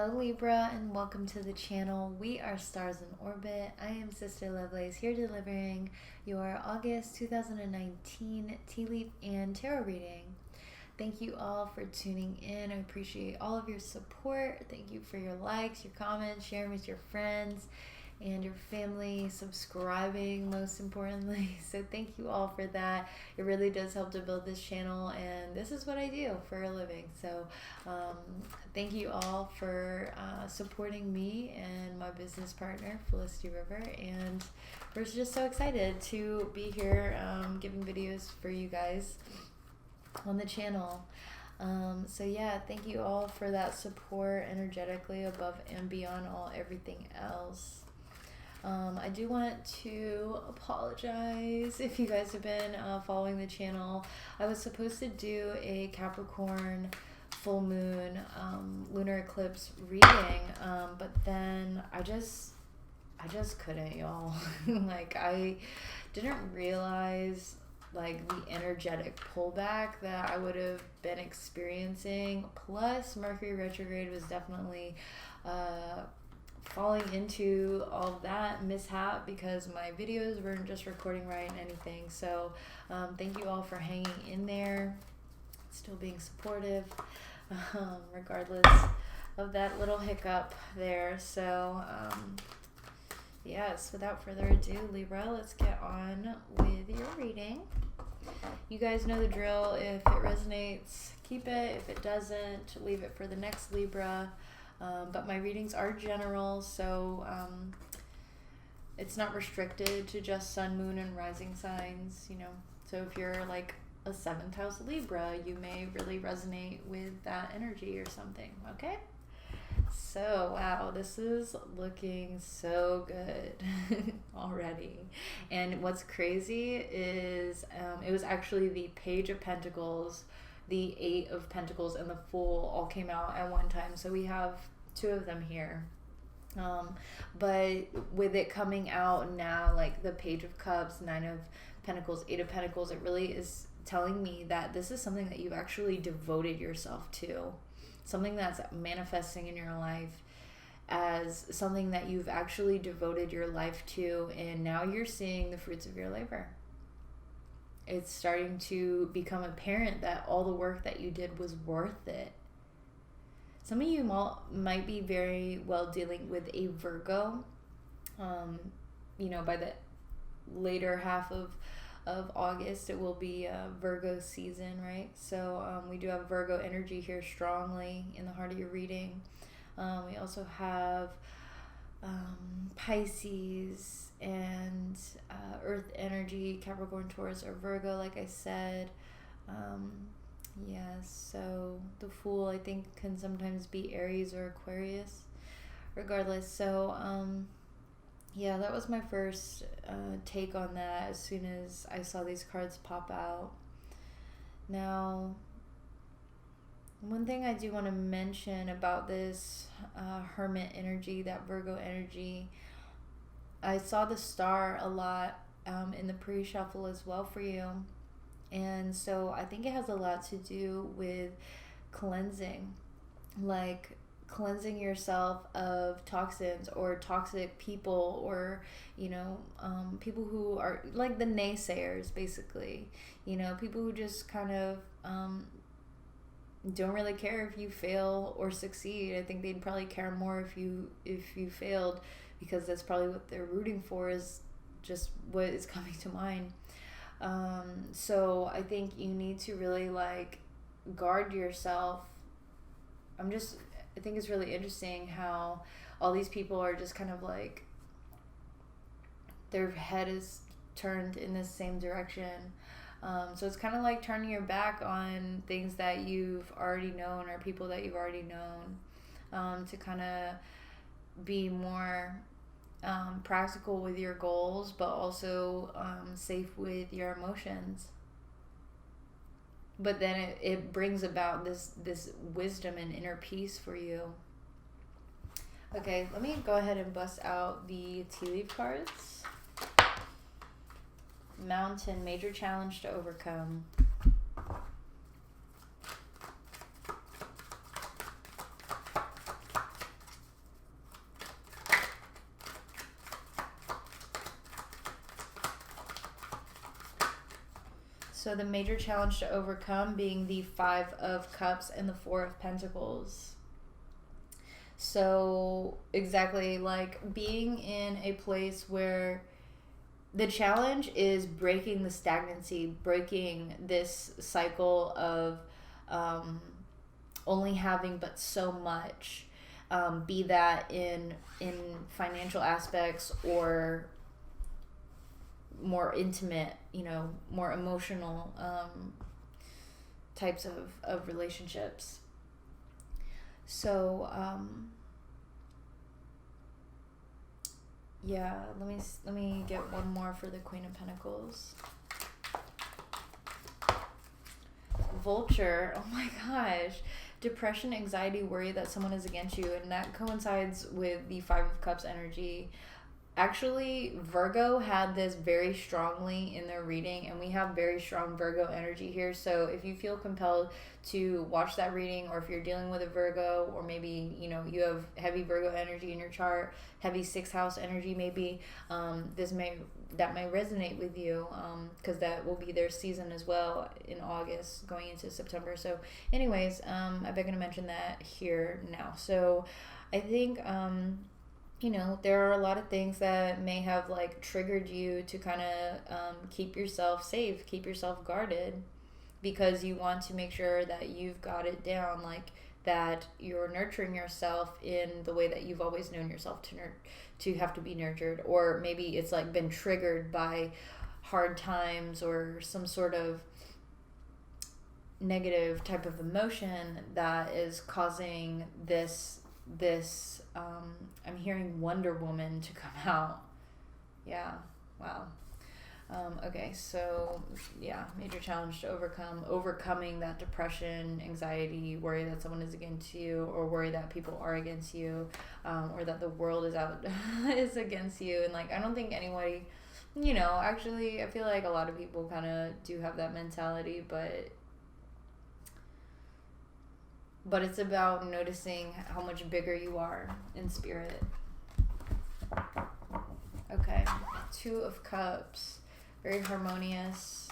Hello Libra, and welcome to the channel. We are Stars in Orbit. I am Sister Lovelace, here delivering your August 2019 tea leaf and tarot reading. Thank you all for tuning in. I appreciate all of your support. Thank you for your likes, your comments, sharing with your friends and your family, subscribing most importantly. So thank you all for that. It really does help to build this channel, and this is what I do for a living. So thank you all for supporting me and my business partner, Felicity River, and we're just so excited to be here giving videos for you guys on the channel. So yeah, thank you all for that support energetically, above and beyond everything else. I do want to apologize if you guys have been following the channel. I was supposed to do a Capricorn full moon lunar eclipse reading, but then I just couldn't, y'all. Like, I didn't realize like the energetic pullback that I would have been experiencing. Plus, Mercury retrograde was definitely falling into all of that mishap because my videos weren't just recording right and anything. So thank you all for hanging in there, still being supportive, regardless of that little hiccup there. So yes, without further ado, Libra, let's get on with your reading. You guys know the drill. If it resonates, keep it. If it doesn't, leave it for the next Libra. But my readings are general, so it's not restricted to just sun, moon, and rising signs, you know. So if you're like a 7th house Libra, you may really resonate with that energy or something, okay? So, wow, this is looking so good already. And what's crazy is it was actually the Page of Pentacles, the 8 of Pentacles, and the Fool all came out at one time. So we have 2 of them here. But with it coming out now, like the Page of Cups, 9 of Pentacles, 8 of Pentacles, it really is telling me that this is something that you've actually devoted yourself to. Something that's manifesting in your life as something that you've actually devoted your life to, and now you're seeing the fruits of your labor. It's starting to become apparent that all the work that you did was worth it. Some of you might be very well dealing with a Virgo. You know, by the later half of August, it will be Virgo season, right? So we do have Virgo energy here strongly in the heart of your reading. We also have Pisces and Earth energy, Capricorn, Taurus, or Virgo, like I said. Yes, so the Fool, I think, can sometimes be Aries or Aquarius, regardless. So yeah, that was my first take on that as soon as I saw these cards pop out. Now, one thing I do want to mention about this Hermit energy, that Virgo energy, I saw the Star a lot in the pre-shuffle as well for you. And so I think it has a lot to do with cleansing, like cleansing yourself of toxins or toxic people, or, you know, people who are like the naysayers, basically, you know, people who just kind of don't really care if you fail or succeed. I think they'd probably care more if you failed, because that's probably what they're rooting for, is just what is coming to mind. So I think you need to really like guard yourself. I think it's really interesting how all these people are just kind of like, their head is turned in the same direction. So it's kind of like turning your back on things that you've already known, or people that you've already known, to kind of be more practical with your goals, but also safe with your emotions. But then it brings about this wisdom and inner peace for you. Okay, let me go ahead and bust out the tea leaf cards. Mountain, major challenge to overcome. So the major challenge to overcome being the 5 of Cups and the 4 of Pentacles. So exactly, like being in a place where the challenge is breaking the stagnancy, breaking this cycle of only having but so much, be that in financial aspects or more intimate, more emotional types of relationships. So yeah, let me get one more for the Queen of Pentacles. Vulture. Oh my gosh. Depression, anxiety, worry that someone is against you, and that coincides with the 5 of Cups energy. Actually, Virgo had this very strongly in their reading, and we have very strong Virgo energy here. So if you feel compelled to watch that reading, or if you're dealing with a Virgo, or maybe you have heavy Virgo energy in your chart, heavy 6th house energy, maybe that may resonate with you, because that will be their season as well in August going into September. So anyways, I'm going to mention that here now. So I think there are a lot of things that may have like triggered you to kind of keep yourself safe, keep yourself guarded, because you want to make sure that you've got it down, like that you're nurturing yourself in the way that you've always known yourself to have to be nurtured. Or maybe it's like been triggered by hard times or some sort of negative type of emotion that is causing this I'm hearing Wonder Woman to come out. Yeah, wow. Okay, so yeah, major challenge to overcoming that depression, anxiety, worry that someone is against you, or worry that people are against you, or that the world is against you. And like, I don't think anybody, actually I feel like a lot of people kind of do have that mentality, but it's about noticing how much bigger you are in spirit. Okay, 2 of Cups. Very harmonious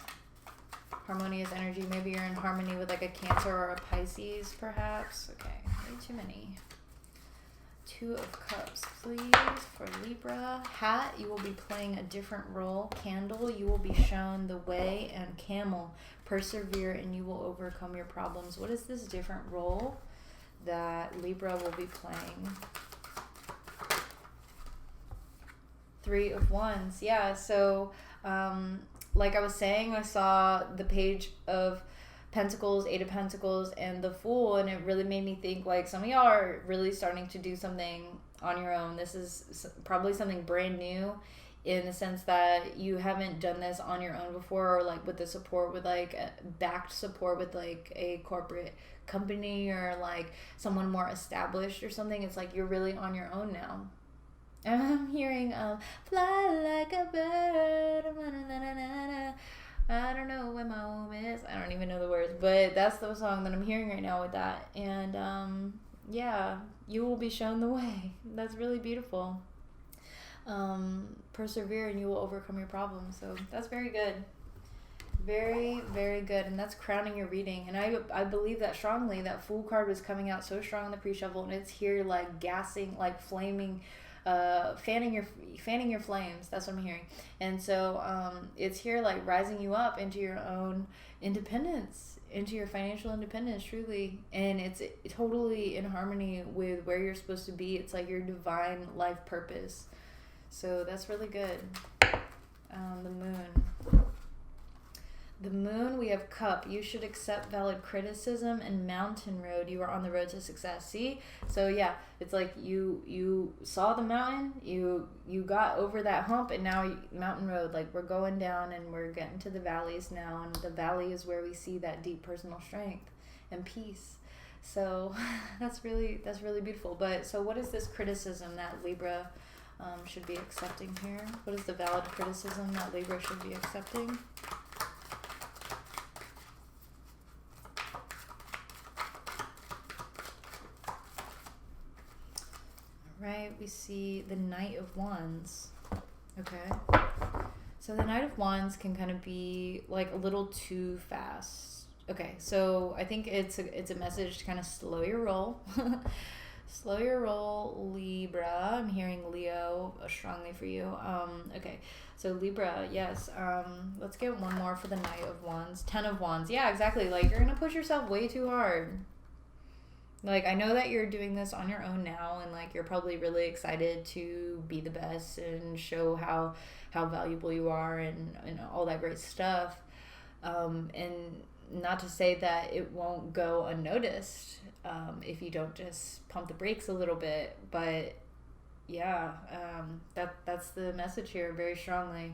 energy. Maybe you're in harmony with like a Cancer or a Pisces, perhaps. Okay, way too many. 2 of Cups, please, for Libra. Hat, you will be playing a different role. Candle, you will be shown the way. And Camel, persevere and you will overcome your problems. What is this different role that Libra will be playing? 3 of Wands. Yeah, so like I was saying, I saw the Page of Pentacles, 8 of Pentacles, and the Fool, and it really made me think like some of y'all are really starting to do something on your own. This is probably something brand new, in the sense that you haven't done this on your own before, or like with the support, with like backed support with like a corporate company or like someone more established or something. It's like you're really on your own now. And I'm hearing fly like a bird. I don't know where my home is. I don't even know the words, but that's the song that I'm hearing right now with that. And yeah, you will be shown the way. That's really beautiful. Persevere and you will overcome your problems. So that's very good. Very, very good. And that's crowning your reading. And I believe that strongly. That Fool card was coming out so strong in the pre-shuffle, and it's here like gassing, like flaming, fanning your flames. That's what I'm hearing. And so it's here like rising you up into your own independence, into your financial independence, truly. And it's totally in harmony with where you're supposed to be. It's like your divine life purpose. So that's really good. The moon, we have Cup. You should accept valid criticism. And Mountain Road, you are on the road to success. See? So yeah, it's like you saw the mountain, you got over that hump, and now Mountain Road, like we're going down and we're getting to the valleys now, and the valley is where we see that deep personal strength and peace. So that's really beautiful. But so what is this criticism that Libra should be accepting here? What is the valid criticism that Libra should be accepting? Right, we see the Knight of Wands. Okay, So the Knight of Wands can kind of be like a little too fast. Okay, so I think it's a message to kind of slow your roll. Slow your roll, Libra. I'm hearing Leo strongly for you. Okay, so Libra, yes. Let's get one more for the Knight of Wands. 10 of Wands. Yeah, exactly. Like, you're going to push yourself way too hard. Like, I know that you're doing this on your own now, and like you're probably really excited to be the best and show how valuable you are and all that great stuff. And not to say that it won't go unnoticed if you don't just pump the brakes a little bit, but yeah, that's the message here very strongly.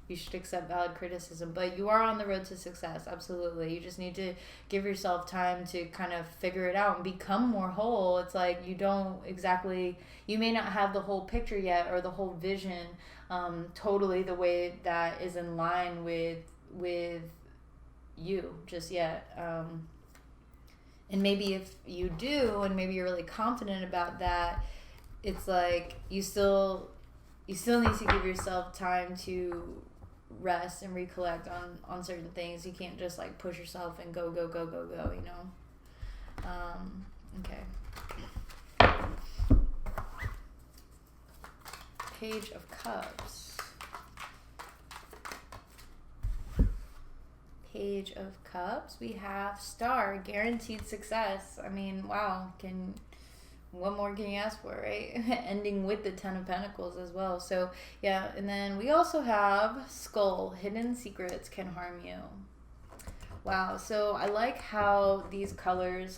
You should accept valid criticism, but you are on the road to success. Absolutely. You just need to give yourself time to kind of figure it out and become more whole. It's like you may not have the whole picture yet or the whole vision totally the way that is in line with you just yet. And maybe if you do, and maybe you're really confident about that, it's like you still need to give yourself time to rest and recollect on certain things. You can't just like push yourself and go, you know. Okay. Page of Cups. Page of Cups. We have Star, guaranteed success. I mean, wow, what more can you ask for, right? Ending with the 10 of Pentacles as well. So yeah, and then we also have Skull, hidden secrets can harm you. Wow, so I like how these colors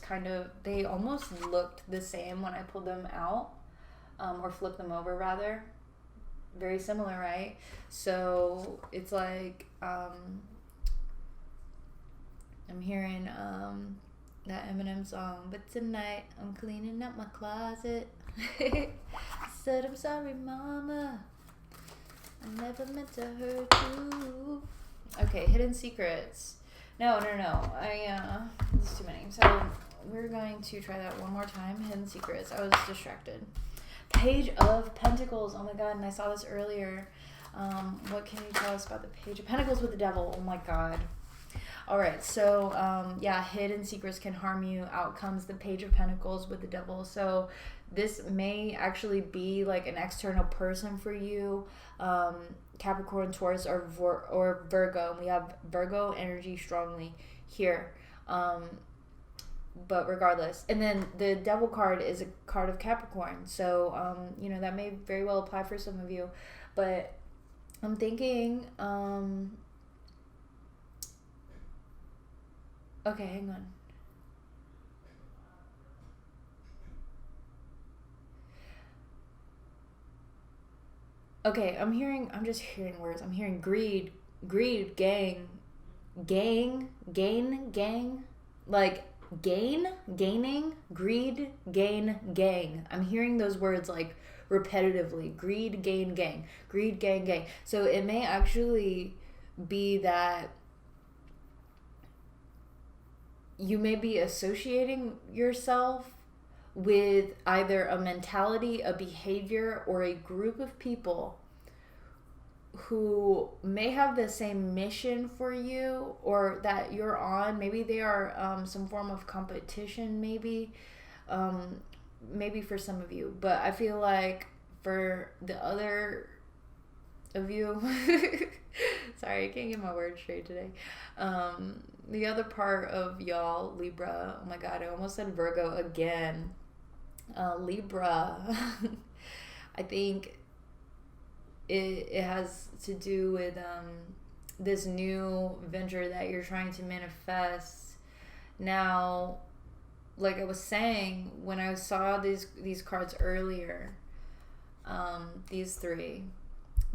they almost looked the same when I pulled them out, or flipped them over rather. Very similar, right? So it's like, I'm hearing that Eminem song, but tonight I'm cleaning up my closet. Said I'm sorry, mama, I never meant to hurt you. Okay, hidden secrets. No, there's too many. So we're going to try that one more time. Hidden secrets. I was distracted. Page of Pentacles. Oh my god, and I saw this earlier. What can you tell us about the Page of Pentacles with the Devil? Oh my god. Alright, so yeah, hidden secrets can harm you. Out comes the Page of Pentacles with the Devil. So this may actually be like an external person for you. Capricorn, Taurus, or Virgo. We have Virgo energy strongly here. But regardless. And then the Devil card is a card of Capricorn. So, that may very well apply for some of you. But I'm thinking, okay, hang on. Okay, I'm just hearing words. I'm hearing greed, gang, like gaining, greed, gang. I'm hearing those words like repetitively. Greed, gang. Greed, gang. So it may actually be that you may be associating yourself with either a mentality, a behavior, or a group of people who may have the same mission for you or that you're on. Maybe they are some form of competition, maybe for some of you. But I feel like for the other of you, sorry, I can't get my words straight today. The other part of y'all, Libra, oh my god, I almost said Virgo again. Libra, I think it has to do with this new venture that you're trying to manifest. Now, like I was saying, when I saw these cards earlier, these three,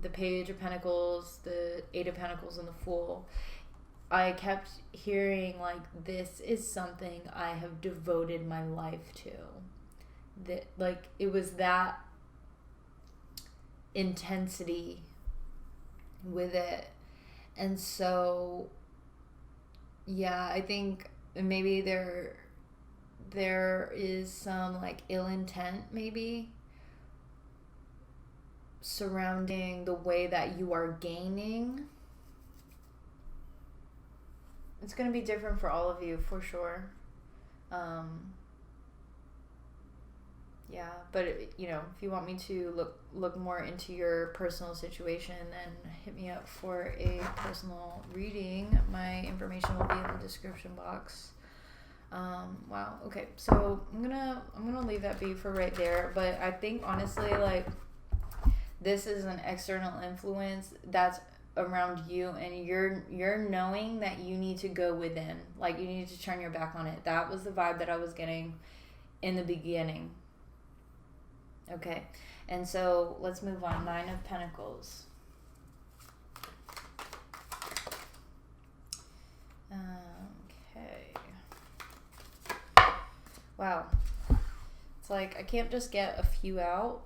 the Page of Pentacles, the Eight of Pentacles, and the Fool, I kept hearing like, this is something I have devoted my life to. That, like, it was that intensity with it. And so yeah, I think maybe there is some like ill intent, maybe surrounding the way that you are gaining. It's going to be different for all of you, for sure. Yeah, but you know, if you want me to look more into your personal situation, then hit me up for a personal reading. My information will be in the description box. Wow. Okay, so I'm gonna leave that be for right there. But I think honestly, like, this is an external influence that's around you, and you're knowing that you need to go within. Like, you need to turn your back on it. That was the vibe that I was getting in the beginning. Okay, and so let's move on. 9 of Pentacles. Okay. Wow. It's like I can't just get a few out,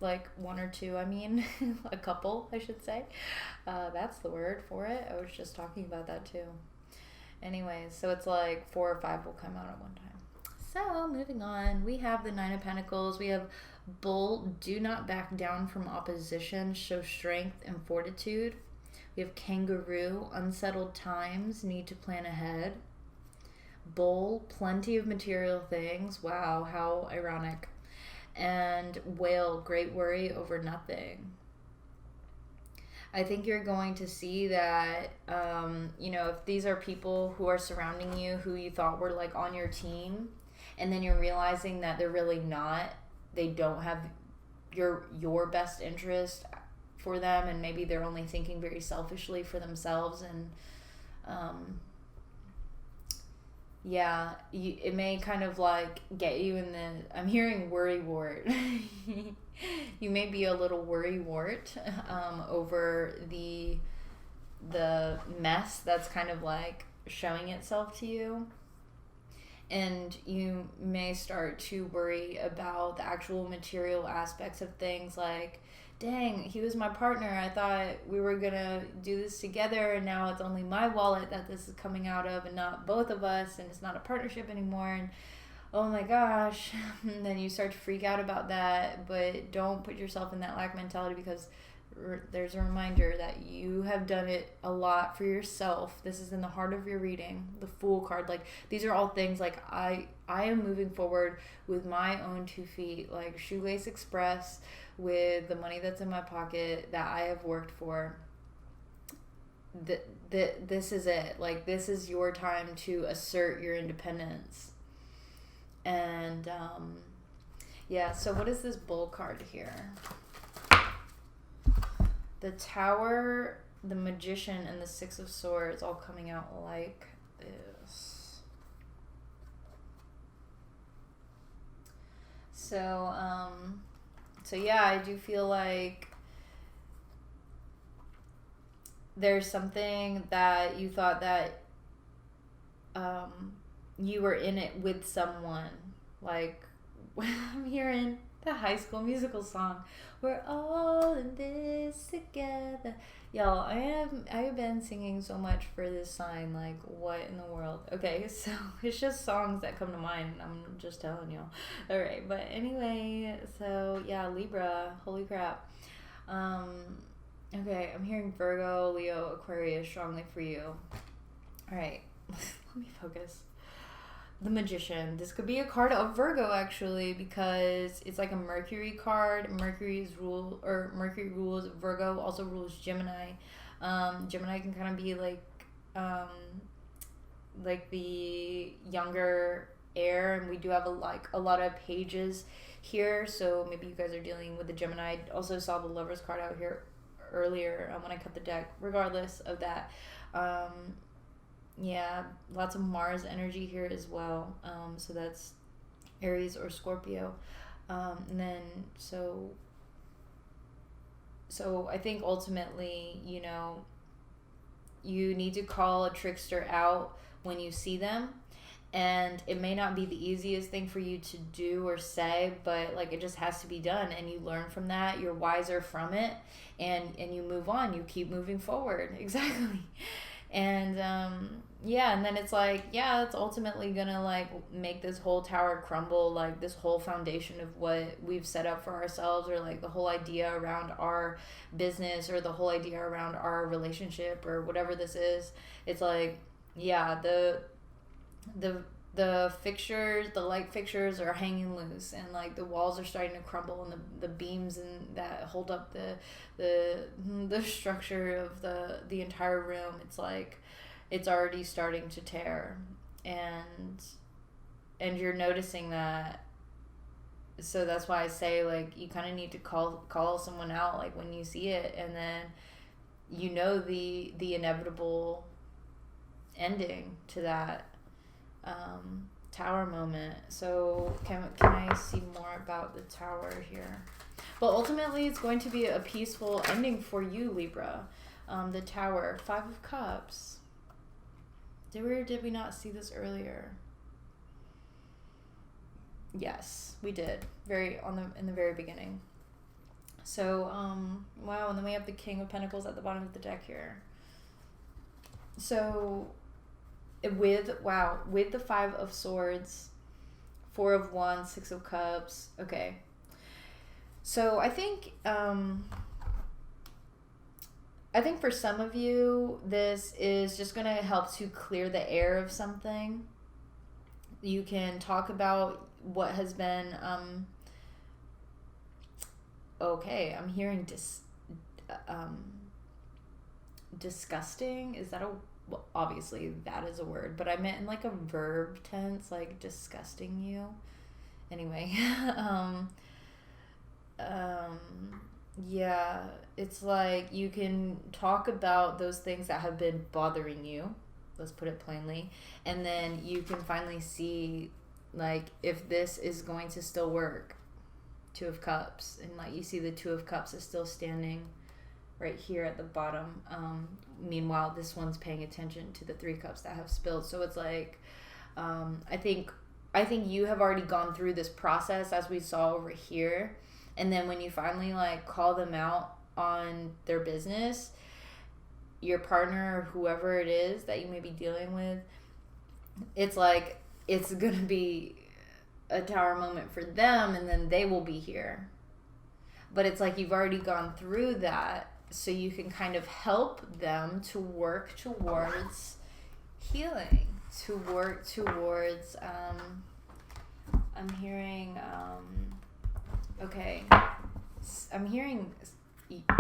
like 1 or 2, I mean, a couple, I should say. That's the word for it. I was just talking about that too. Anyways, so it's like 4 or 5 will come out at one time. So moving on, we have the 9 of Pentacles. We have Bull, do not back down from opposition, show strength and fortitude. We have Kangaroo, unsettled times, need to plan ahead. Bull, plenty of material things. Wow, how ironic. And Whale, great worry over nothing. I think you're going to see that, you know, if these are people who are surrounding you who you thought were like on your team, and then you're realizing that they're really not, they don't have your best interest for them, and maybe they're only thinking very selfishly for themselves, and yeah, it may kind of like get you in the, I'm hearing worry wart. You may be a little worry wart over the mess that's kind of like showing itself to you. And you may start to worry about the actual material aspects of things, like, dang, he was my partner. I thought we were going to do this together, and now it's only my wallet that this is coming out of and not both of us, and it's not a partnership anymore, and oh my gosh. And then you start to freak out about that, but don't put yourself in that lack mentality, because there's a reminder that you have done it a lot for yourself. This is in the heart of your reading, the Fool card. Like, these are all things like I am moving forward with my own 2 feet, like Shoelace Express, with the money that's in my pocket that I have worked for. This is it. Like, this is your time to assert your independence. And yeah, so what is this Bull card here? The Tower, the Magician, and the 6 of Swords all coming out like this. So, so yeah, I do feel like there's something that you thought that you were in it with someone. Like, I'm hearing the High School Musical song, we're all in this together. Y'all, I have been singing so much for this sign, like, what in the world? Okay, so it's just songs that come to mind, I'm just telling y'all. Alright, but anyway, so yeah, Libra, holy crap. Okay, I'm hearing Virgo, Leo, Aquarius strongly for you. Alright, let me focus. The Magician. This could be a card of Virgo, actually, because it's like a Mercury card. Mercury rules Virgo, also rules Gemini. Gemini can kind of be like the younger air, and we do have a lot of pages here, so maybe you guys are dealing with the Gemini. I also saw the Lovers card out here earlier when I cut the deck. Regardless of that, yeah, lots of Mars energy here as well. So that's Aries or Scorpio. And then, so I think ultimately, you know, you need to call a trickster out when you see them. And it may not be the easiest thing for you to do or say, but like, it just has to be done, and you learn from that. You're wiser from it, and you move on. You keep moving forward. Exactly. And yeah, and then it's like, yeah, it's ultimately gonna like make this whole tower crumble, like this whole foundation of what we've set up for ourselves, or like the whole idea around our business, or the whole idea around our relationship, or whatever this is. It's like, yeah, the fixtures, the light fixtures are hanging loose, and like the walls are starting to crumble, and the beams and that hold up the structure of the entire room, it's like it's already starting to tear, and you're noticing that. So that's why I say, like, you kind of need to call someone out, like, when you see it, and then you know the inevitable ending to that tower moment. So can I see more about the tower here? But ultimately, it's going to be a peaceful ending for you, Libra. The tower, 5 of Cups. Did we not see this earlier? Yes, we did. In the very beginning. So, wow, and then we have the King of Pentacles at the bottom of the deck here. So, with the 5 of Swords, 4 of Wands, 6 of Cups. Okay. So I think for some of you, this is just going to help to clear the air of something. You can talk about what has been, okay, I'm hearing disgusting. Is that well, obviously that is a word, but I meant in like a verb tense, like disgusting you. Anyway, yeah, it's like you can talk about those things that have been bothering you, let's put it plainly, and then you can finally see like if this is going to still work. 2 of Cups, and like you see the 2 of Cups is still standing right here at the bottom. Meanwhile, this one's paying attention to the 3 cups that have spilled. So it's like, I think you have already gone through this process, as we saw over here. And then when you finally like call them out on their business, your partner or whoever it is that you may be dealing with, it's like it's gonna be a tower moment for them, and then they will be here. But it's like you've already gone through that, so you can kind of help them to work towards healing, to work towards, I'm hearing, okay, I'm hearing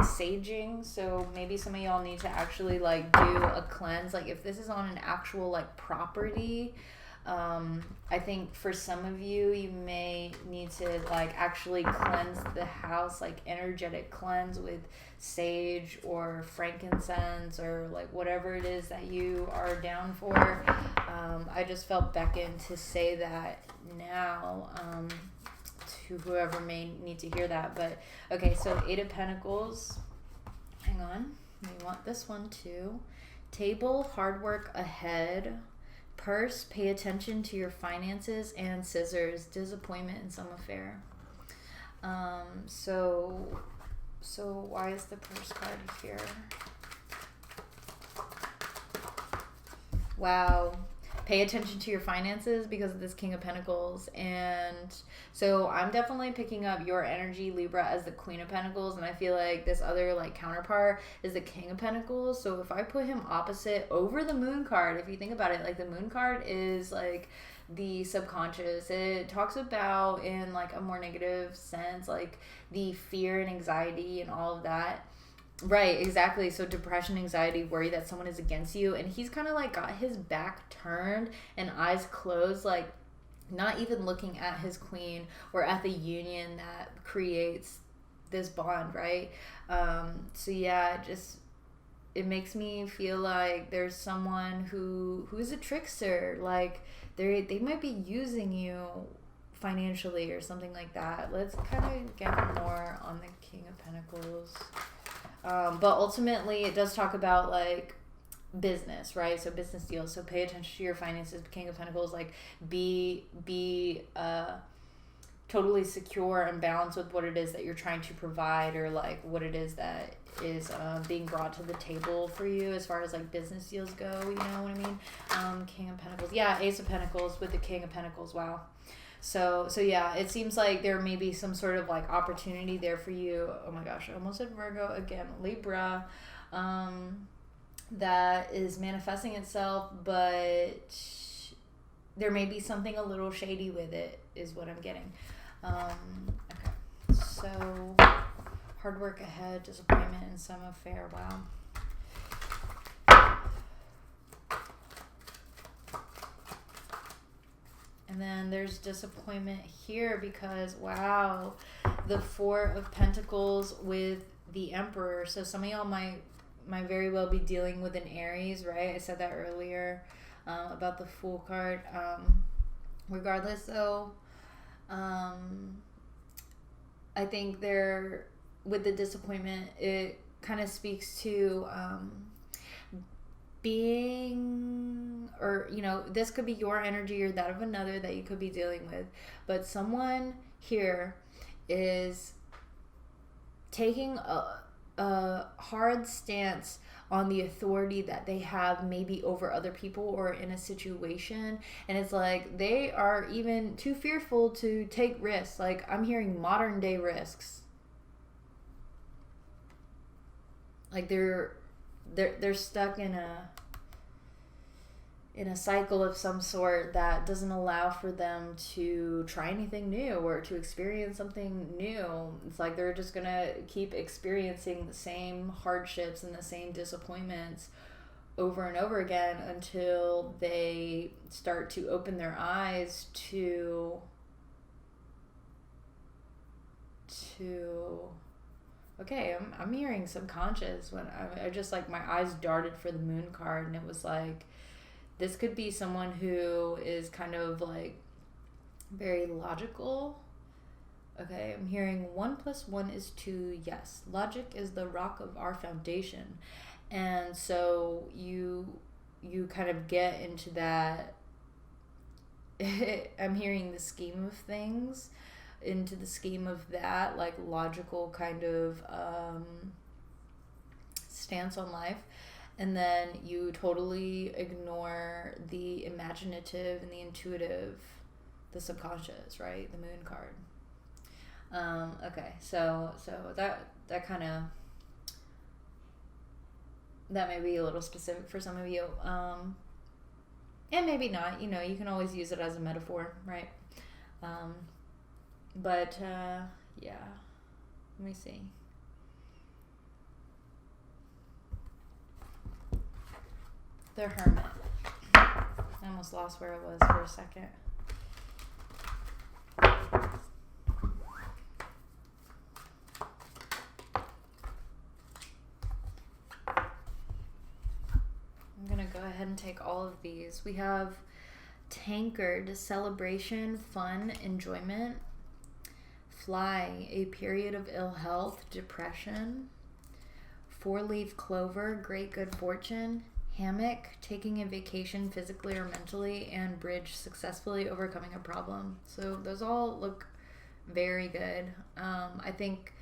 saging, so maybe some of y'all need to actually like do a cleanse, like if this is on an actual like property. I think for some of you, you may need to like actually cleanse the house, like energetic cleanse with sage or frankincense, or like whatever it is that you are down for. I just felt beckoned to say that now, to whoever may need to hear that. But okay, so 8 of Pentacles, hang on, we want this one too. Table, hard work ahead. Purse, pay attention to your finances. And Scissors, disappointment in some affair. So why is the Purse card here? Wow. Pay attention to your finances because of this King of Pentacles. And so I'm definitely picking up your energy, Libra, as the Queen of Pentacles, and I feel like this other like counterpart is the King of Pentacles. So if I put him opposite over the Moon card, if you think about it, like the Moon card is like the subconscious. It talks about, in like a more negative sense, like the fear and anxiety and all of that. Right, exactly. So depression, anxiety, worry that someone is against you, and he's kind of like got his back turned and eyes closed, like not even looking at his queen or at the union that creates this bond, right? So yeah, it makes me feel like there's someone who's a trickster, like they might be using you financially or something like that. Let's kind of get more on the King of Pentacles. But ultimately it does talk about like business, right? So business deals. So pay attention to your finances. King of Pentacles, like be totally secure and balanced with what it is that you're trying to provide, or like what it is that is being brought to the table for you as far as like business deals go, you know what I mean? King of Pentacles. Yeah, Ace of Pentacles with the King of Pentacles. Wow. So yeah, it seems like there may be some sort of like opportunity there for you. Oh my gosh, I almost said Virgo again. Libra, that is manifesting itself, but there may be something a little shady with it, is what I'm getting. Okay, so hard work ahead, disappointment in some affair. Wow. And then there's disappointment here because, wow, the Four of Pentacles with the Emperor. So some of y'all might very well be dealing with an Aries, right? I said that earlier about the Fool card. Regardless, though, I think there, with the disappointment, it kind of speaks to being, or you know, this could be your energy or that of another that you could be dealing with, but someone here is taking a hard stance on the authority that they have maybe over other people or in a situation, and it's like they are even too fearful to take risks. Like, I'm hearing modern day risks. Like they're stuck in a cycle of some sort that doesn't allow for them to try anything new or to experience something new. It's like they're just gonna keep experiencing the same hardships and the same disappointments over and over again until they start to open their eyes to okay, I'm hearing subconscious. When I just, like, my eyes darted for the Moon card, and it was like, this could be someone who is kind of like very logical. Okay, I'm hearing 1 + 1 is 2. Yes, logic is the rock of our foundation. And so you kind of get into that I'm hearing the scheme of things, into the scheme of that, like, logical kind of stance on life, and then you totally ignore the imaginative and the intuitive, the subconscious, right? The Moon card. Okay, so that kind of, that may be a little specific for some of you, and maybe not. You know, you can always use it as a metaphor, right? But yeah, let me see. The Hermit. I almost lost where it was for a second. I'm gonna go ahead and take all of these. We have Tankard, celebration, fun, enjoyment. Fly, a period of ill health, depression. 4-leaf clover, great good fortune. Hammock, taking a vacation physically or mentally. And bridge, successfully overcoming a problem. So those all look very good. I think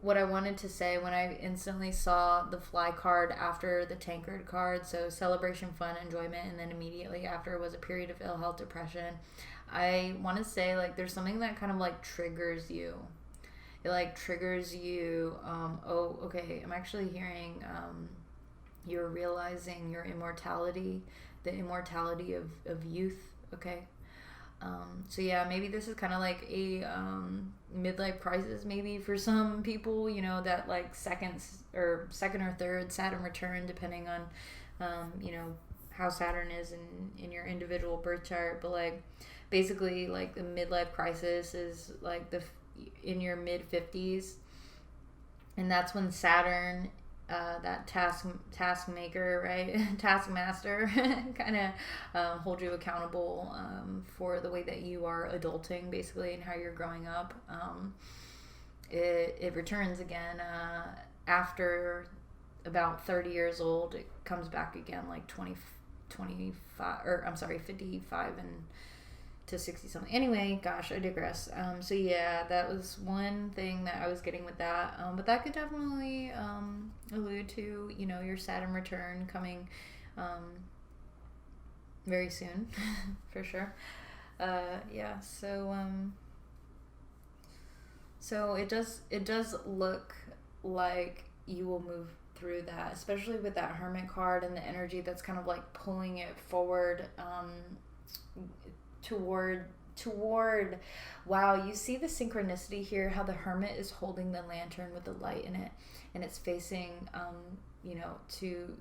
what I wanted to say when I instantly saw the Fly card after the Tankard card, so celebration, fun, enjoyment, and then immediately after was a period of ill health, depression, I want to say, like, there's something that kind of like triggers you. It like triggers you. Oh, okay, I'm actually hearing you're realizing your immortality, the immortality of youth. Okay. So yeah, maybe this is kind of like a midlife crisis maybe for some people, you know, that like second or third Saturn return, depending on you know, how Saturn is in your individual birth chart. But like, basically, like, the midlife crisis is like in your mid 50s, and that's when Saturn, that taskmaker, right, taskmaster, kind of hold you accountable for the way that you are adulting, basically, and how you're growing up. It returns again after about 30 years old. It comes back again like 55, or I'm sorry, 55 and to 60 something. Anyway, gosh, I digress. So yeah, that was one thing that I was getting with that. But that could definitely allude to, you know, your Saturn return coming very soon, for sure. Yeah, so it does look like you will move through that, especially with that Hermit card and the energy that's kind of like pulling it forward toward wow, you see the synchronicity here, how the Hermit is holding the lantern with the light in it, and it's facing you know, to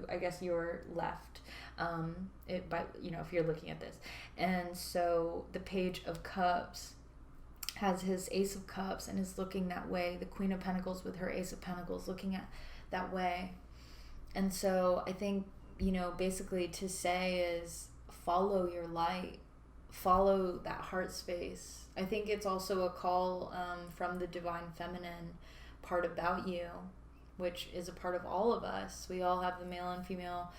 I guess your left, you know, if you're looking at this. And so the Page of Cups has his Ace of Cups and is looking that way, the Queen of Pentacles with her Ace of Pentacles looking at that way. And so I think, you know, basically to say is follow your light, follow that heart space. I think it's also a call from the divine feminine part about you, which is a part of all of us. We all have the male and female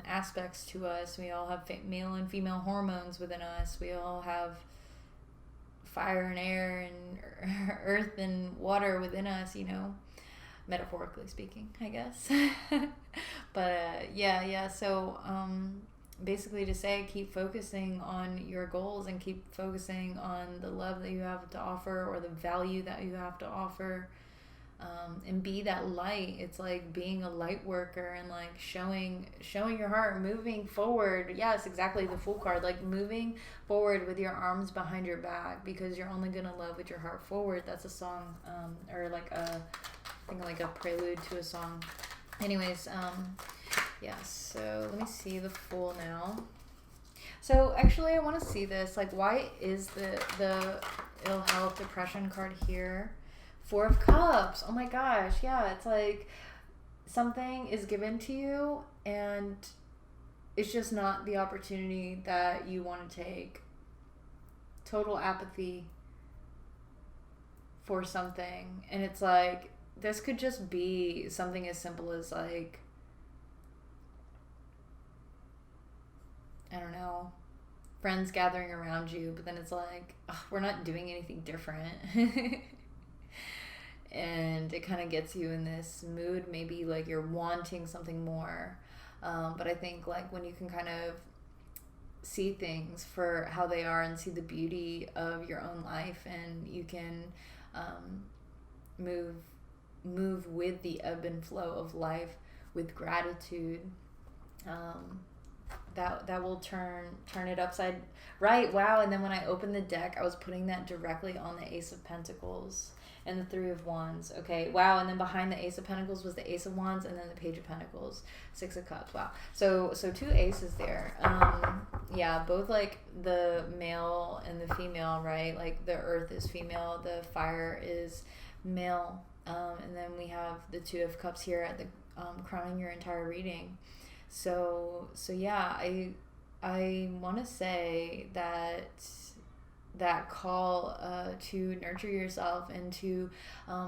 aspects to us. We all have male and female hormones within us. We all have fire and air and earth and water within us, you know, metaphorically speaking, I guess. But yeah, so basically to say, keep focusing on your goals and keep focusing on the love that you have to offer or the value that you have to offer, and be that light. It's like being a light worker and like showing your heart, moving forward. Yes, exactly, the Fool card, like moving forward with your arms behind your back, because you're only gonna love with your heart forward. That's a song, or like I think like a prelude to a song. Anyways, yeah, so let me see the Fool now. So actually I want to see this, like, why is the ill health, depression card here? Four of Cups. Oh my gosh, yeah, it's like something is given to you and it's just not the opportunity that you want to take. Total apathy for something. And it's like, this could just be something as simple as like, I don't know, friends gathering around you, but then it's like, we're not doing anything different. And it kind of gets you in this mood, maybe like you're wanting something more. But I think like when you can kind of see things for how they are and see the beauty of your own life, and you can move with the ebb and flow of life with gratitude, that will turn it upside right. Wow. And then when I opened the deck, I was putting that directly on the Ace of Pentacles and the Three of Wands. Okay, wow. And then behind the Ace of Pentacles was the Ace of Wands, and then the Page of Pentacles, Six of Cups. Wow. So two aces there. Yeah, both like the male and the female, right? Like the earth is female, the fire is male. And then we have the Two of Cups here at the crowning your entire reading. So yeah, I want to say that call to nurture yourself and to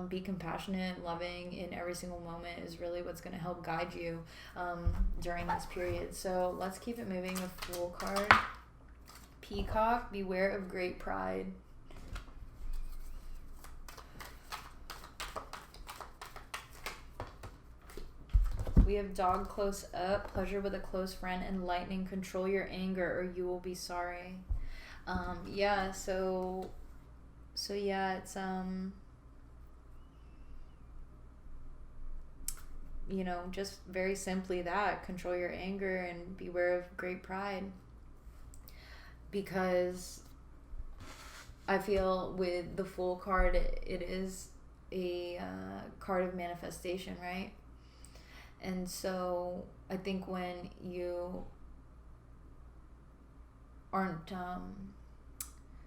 be compassionate and loving in every single moment is really what's going to help guide you during this period. So let's keep it moving. The Fool card. Peacock, beware of great pride. We have Dog close up, pleasure with a close friend, and lightning, control your anger or you will be sorry. Yeah, so yeah, it's you know, just very simply that, control your anger and beware of great pride. Because I feel with the Fool card, it is a card of manifestation, right? And so I think when you aren't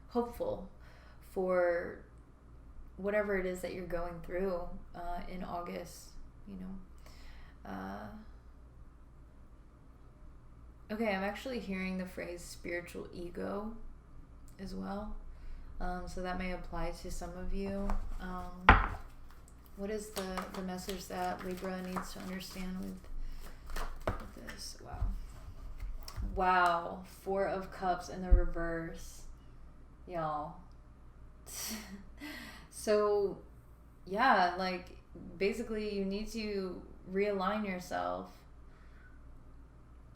hopeful for whatever it is that you're going through in August, you know. Okay, I'm actually hearing the phrase spiritual ego as well. So that may apply to some of you. What is the message that Libra needs to understand with this? Wow. Wow, 4 of Cups in the reverse, y'all. So, yeah, like, basically you need to realign yourself.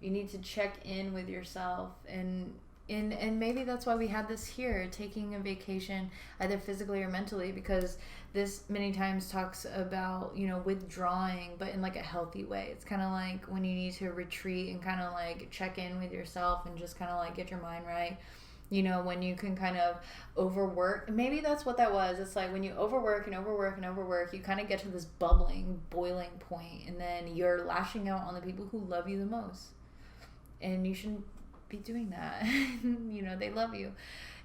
You need to check in with yourself, and maybe that's why we had this here, taking a vacation, either physically or mentally, because this many times talks about, withdrawing, but in like a healthy way. It's kind of like when you need to retreat and kind of like check in with yourself and just kind of like get your mind right. When you can kind of overwork, maybe that's what that was. It's like when you overwork and overwork and overwork, you kind of get to this boiling point, and then you're lashing out on the people who love you the most. And you shouldn't be doing that. They love you,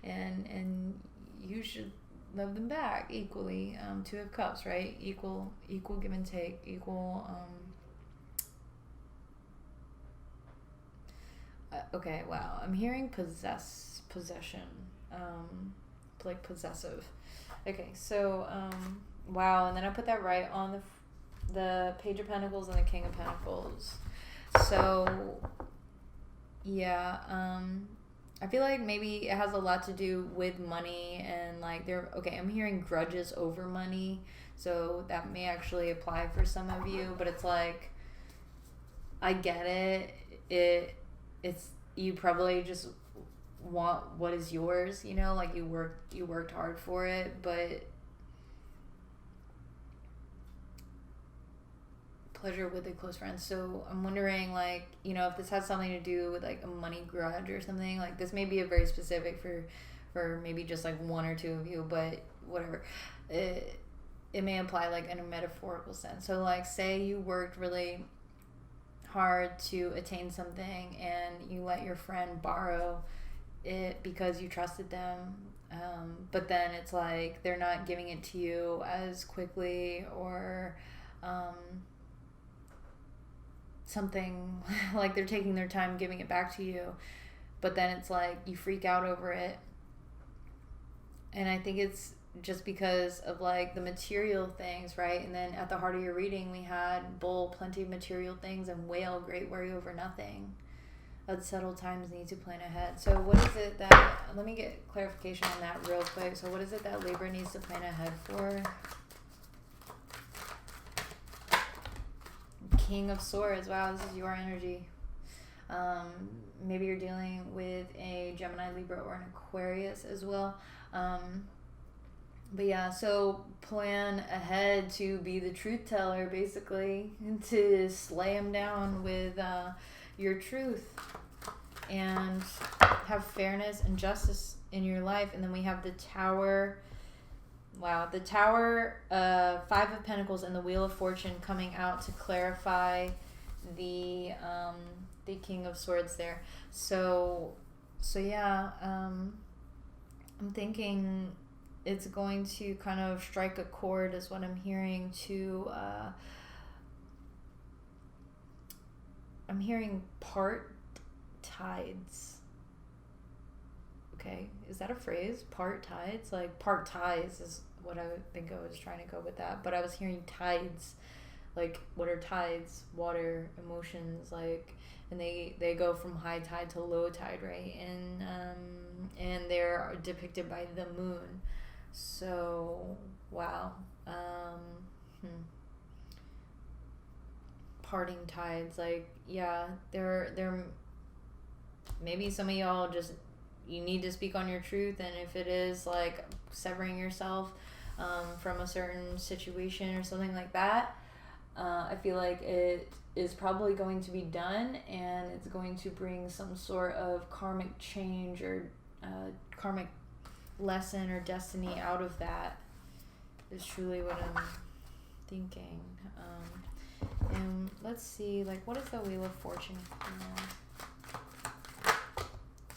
and you should love them back equally. 2 of Cups, right? Equal give and take, equal. Okay, wow. I'm hearing possession, like possessive. Okay, so wow, and then I put that right on the Page of Pentacles and the King of Pentacles. So yeah, I feel like maybe it has a lot to do with money, and like I'm hearing grudges over money, so that may actually apply for some of you, but it's like, I get it. It's you probably just want what is yours, like you worked hard for it, but pleasure with a close friend. So I'm wondering, like, if this has something to do with like a money grudge or something. Like, this may be a very specific for maybe just like 1 or 2 of you, but whatever. It may apply like in a metaphorical sense. So like, say you worked really hard to attain something and you let your friend borrow it because you trusted them, but then it's like they're not giving it to you as quickly, or something like they're taking their time giving it back to you, but then it's like you freak out over it. And I think it's just because of like the material things, right? And then at the heart of your reading, we had Bull, plenty of material things, and Whale, great worry over nothing. Unsettled times, need to plan ahead. So what is it that, let me get clarification on that real quick. So what is it that Libra needs to plan ahead for? King of Swords. Wow, this is your energy. Maybe you're dealing with a Gemini, Libra, or an Aquarius as well. But yeah, so plan ahead to be the truth teller, basically, and to slay him down with your truth, and have fairness and justice in your life. And then we have the Tower. Wow, the Tower, 5 of Pentacles, and the Wheel of Fortune coming out to clarify the King of Swords there. So yeah, I'm thinking it's going to kind of strike a chord, is what I'm hearing, to I'm hearing part tides. Okay, is that a phrase? Part tides? Like part ties is what I would think. I was trying to go with that, but I was hearing tides. Like, what are tides? Water, emotions, like, and they go from high tide to low tide, right? And they're depicted by the moon. So wow. Parting tides, like, yeah, they're maybe some of y'all just, you need to speak on your truth, and if it is like severing yourself from a certain situation or something like that, I feel like it is probably going to be done, and it's going to bring some sort of karmic change or karmic lesson or destiny out of that, is truly what I'm thinking. And let's see, like, what is the Wheel of Fortune for?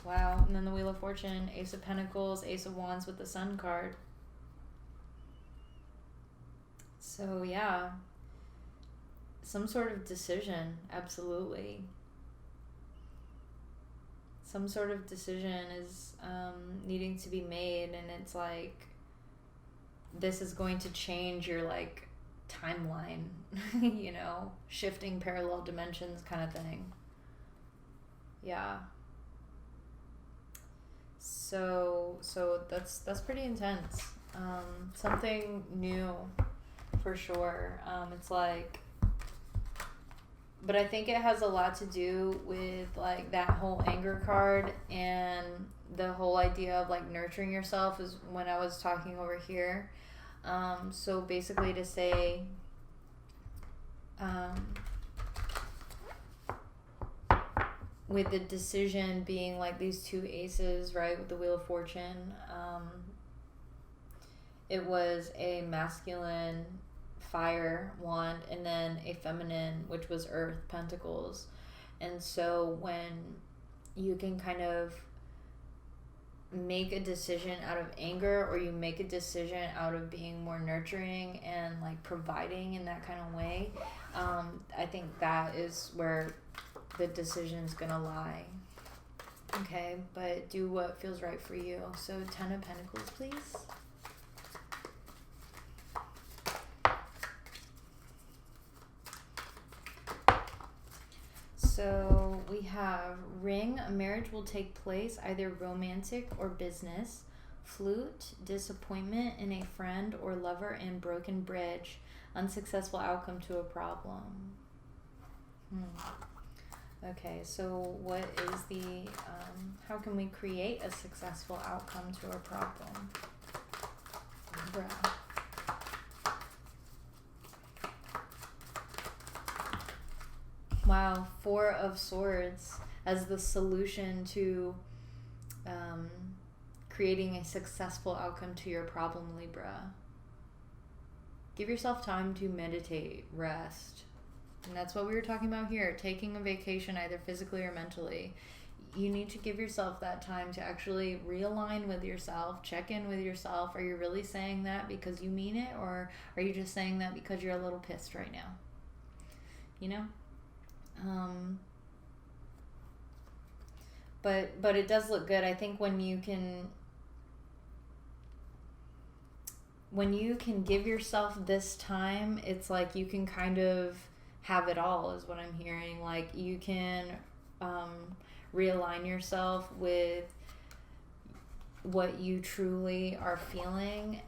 Wow, and then the Wheel of Fortune, Ace of Pentacles, Ace of Wands with the Sun card. So yeah, some sort of decision, absolutely. Some sort of decision is needing to be made, and it's like, this is going to change your, like, timeline, you know, shifting parallel dimensions kind of thing. Yeah. So that's pretty intense. Something new for sure. It's like, but I think it has a lot to do with like that whole anger card and the whole idea of like nurturing yourself is when I was talking over here. So basically to say, with the decision being like these two aces, right, with the Wheel of Fortune, it was a masculine fire wand and then a feminine, which was earth, pentacles. And so when you can kind of make a decision out of anger, or you make a decision out of being more nurturing and like providing in that kind of way, I think that is where the decision's gonna lie. Okay, but do what feels right for you. So 10 of Pentacles, please. So we have ring, a marriage will take place, either romantic or business. Flute, disappointment in a friend or lover and broken bridge, unsuccessful outcome to a problem. Okay, so what is the, how can we create a successful outcome to a problem? Libra. Wow, 4 of Swords as the solution to creating a successful outcome to your problem, Libra. Give yourself time to meditate, rest. And that's what we were talking about here, taking a vacation either physically or mentally. You need to give yourself that time to actually realign with yourself, check in with yourself. Are you really saying that because you mean it, or are you just saying that because you're a little pissed right now? You know? But it does look good. I think when you can give yourself this time, it's like you can kind of have it all, is what I'm hearing. Like you can realign yourself with what you truly are feeling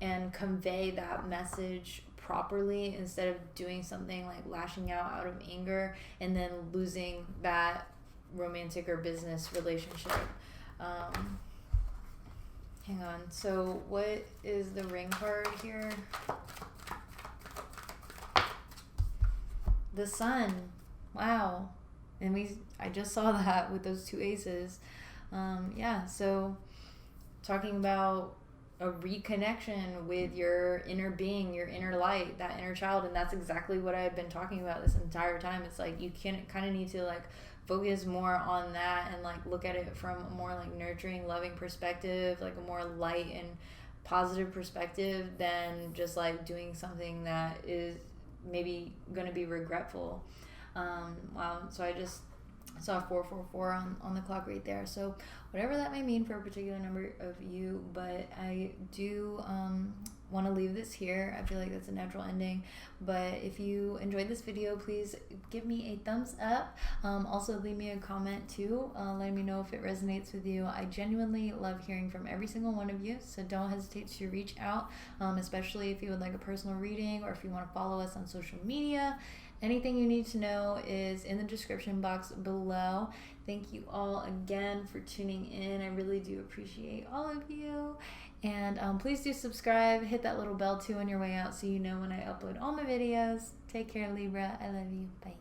and convey that message properly, instead of doing something like lashing out of anger and then losing that romantic or business relationship. Hang on. So what is the ring card here? The Sun. Wow. And I just saw that with those 2 aces. Yeah, so talking about a reconnection with your inner being, your inner light, that inner child. And that's exactly what I've been talking about this entire time. It's like you can kind of need to like focus more on that and like look at it from a more like nurturing, loving perspective, like a more light and positive perspective than just like doing something that is maybe going to be regretful. Wow. So I just saw 444 on the clock right there. So whatever that may mean for a particular number of you, but I do want to leave this here. I feel like that's a natural ending. But if you enjoyed this video, please give me a thumbs up. Also leave me a comment too, letting me know if it resonates with you. I genuinely love hearing from every single one of you, so don't hesitate to reach out, especially if you would like a personal reading or if you want to follow us on social media. Anything you need to know is in the description box below. Thank you all again for tuning in. I really do appreciate all of you. And please do subscribe. Hit that little bell too on your way out so you know when I upload all my videos. Take care, Libra. I love you. Bye.